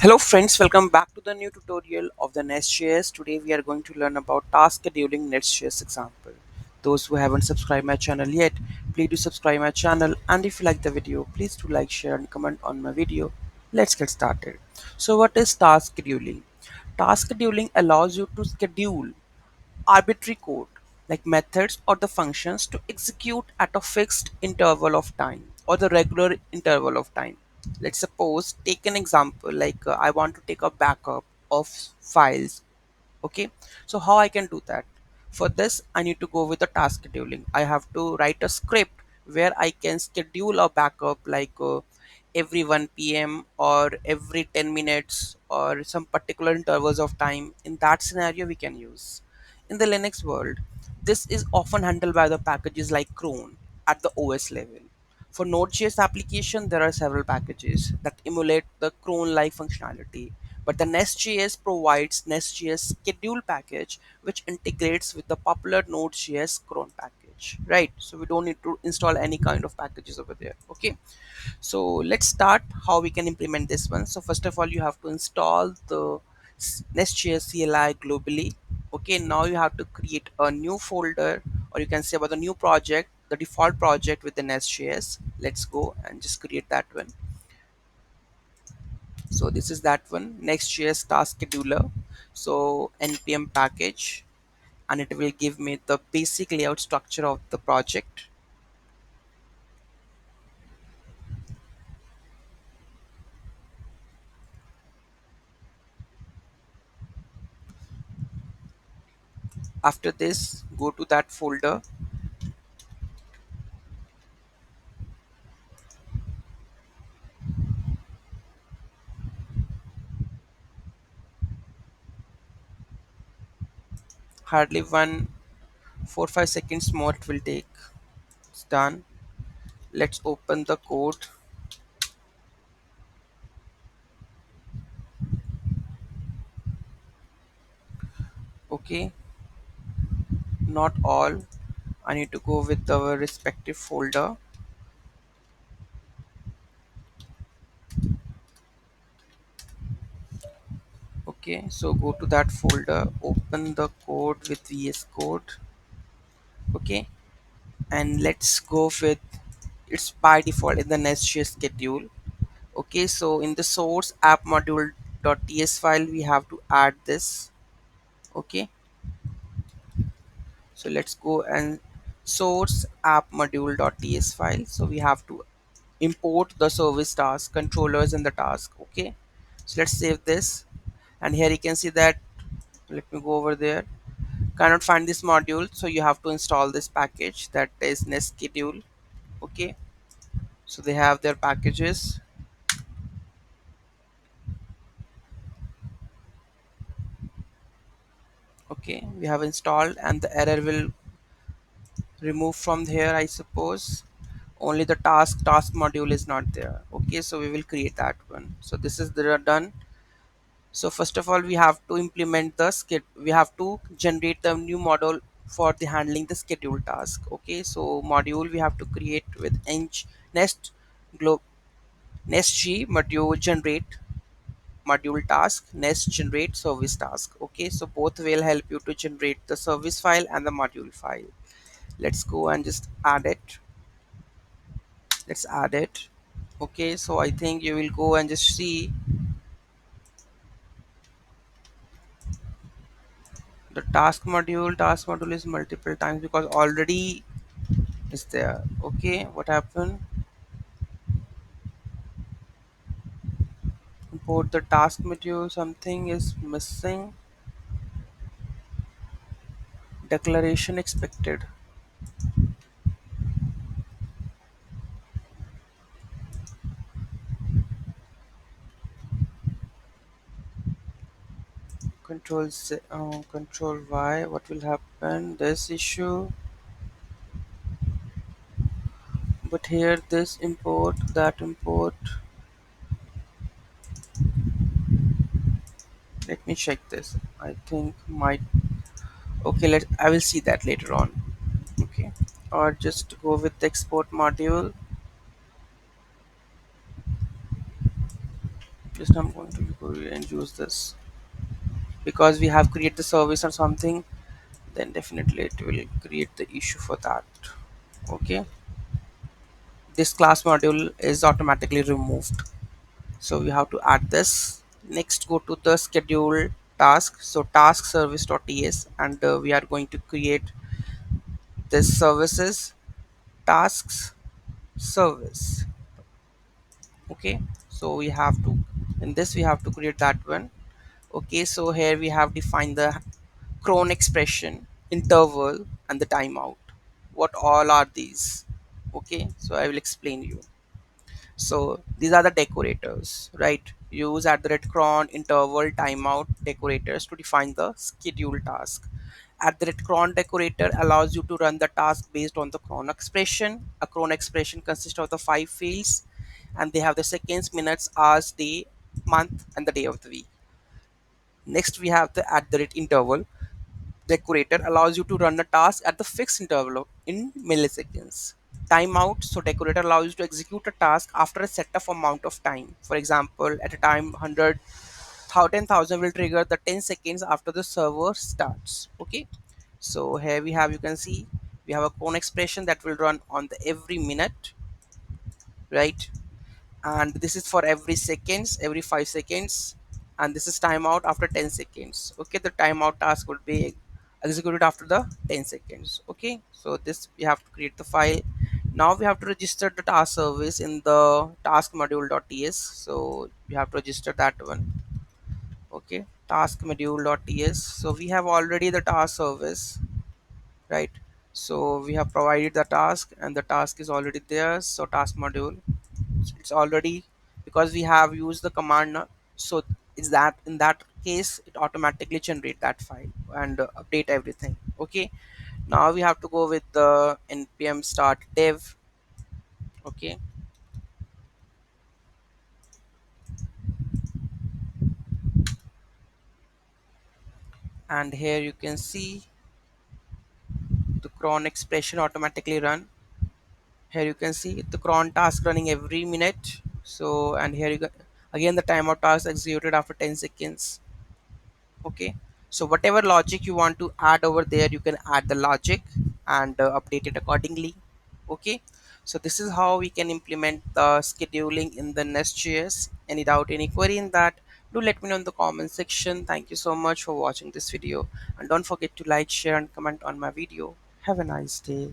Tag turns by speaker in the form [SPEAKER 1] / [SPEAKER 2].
[SPEAKER 1] Hello friends, welcome back to the new tutorial of the NestJS. Today we are going to learn about task scheduling NestJS example. Those who haven't subscribed my channel yet, please do subscribe my channel, and if you like the video, please do like, share and comment on my video. Let's get started. So what is task scheduling? Task scheduling allows you to schedule arbitrary code like methods or the functions to execute at a fixed interval of time or the regular interval of time. Let's suppose take an example like I want to take a backup of files. Okay, so how I can do that? For this I need to go with the task scheduling. I have to write a script where I can schedule a backup like every 1 p.m. or every 10 minutes or some particular intervals of time. In that scenario we can use. In the Linux world, this is often handled by the packages like cron at the OS level. For Node.js application, there are several packages that emulate the cron-like functionality, but the NestJS provides NestJS schedule package, which integrates with the popular Node.js cron package, right? So we don't need to install any kind of packages over there. Okay, so let's start how we can implement this one. So first of all, you have to install the NestJS CLI globally. Okay, now you have to create a new folder, or you can say about the new project, the default project with the NestJS. Let's go and just create that one. So this is that one, NestJS task scheduler. So npm package, and it will give me the basic layout structure of the project. After this, go to that folder. Hardly one 4-5 seconds more it will take. It's done. Let's open the code. Okay, not all. I need to go with our respective folder. Okay, so go to that folder, open the code with VS Code. Okay, and let's go with, it's by default in the NestJS schedule. Okay, so in the source app module.ts file we have to add this. Okay, so let's go and source app module.ts file. So we have to import the service task controllers in the task. Okay, so let's save this, and here you can see that, let me go over there, cannot find this module, so you have to install this package, that is nest schedule. Okay, so they have their packages. Okay, we have installed, and the error will remove from here, I suppose. Only the task module is not there. Okay, so we will create that one. So this is the done. So first of all, we have to implement the we have to generate the new module for the handling the schedule task. Okay, so module we have to create with eng nest glo nestg module generate module task nest generate service task. Okay, so both will help you to generate the service file and the module file. Let's go and just add it. Let's add it. Okay, so I think you will go and just see the task module is multiple times because already is there. Okay, what happened? Import the task module, something is missing. Declaration expected. Control Y. What will happen? This issue, but here this import, that import. Let me check this. I think might. Okay, I will see that later on. Okay, or just go with the export module. Just I'm going to go and use this because we have created the service or something, then definitely it will create the issue for that. Okay, this class module is automatically removed, so we have to add this. Next, go to the schedule task, so task service.ts, and we are going to create this services tasks service. Okay, so we have to, in this we have to create that one. Okay, so here we have defined the cron expression, interval, and the timeout. What all are these? Okay, so I will explain you. So these are the decorators, right? Use at the rate cron, interval, timeout decorators to define the schedule task. At the rate cron decorator allows you to run the task based on the cron expression. A cron expression consists of the five fields, and they have the seconds, minutes, hours, day, month, and the day of the week. Next, we have the at the rate interval decorator allows you to run a task at the fixed interval in milliseconds. Timeout, so decorator allows you to execute a task after a set of amount of time. For example, at a time 100, 10,000 will trigger the 10 seconds after the server starts. Okay, so here we have, you can see we have a cone expression that will run on the every minute, right? And this is for every seconds, every 5 seconds, and this is timeout after 10 seconds. Okay, the timeout task will be executed after the 10 seconds. Okay, so this we have to create the file. Now we have to register the task service in the task module.ts, so we have to register that one. Okay, task module.ts, so we have already the task service, right? So we have provided the task and the task is already there, so task module, it's already, because we have used the command now, so is that in that case it automatically generate that file and update everything. Okay, now we have to go with the npm start dev. Okay, and here you can see the cron expression automatically run. Here you can see the cron task running every minute. So and here you go again, the timeout task executed after 10 seconds. Okay, so whatever logic you want to add over there, you can add the logic and update it accordingly. Okay, so this is how we can implement the scheduling in the nestjs. Any doubt, any query in that, do let me know in the comment section. Thank you so much for watching this video, and don't forget to like, share, and comment on my video. Have a nice day.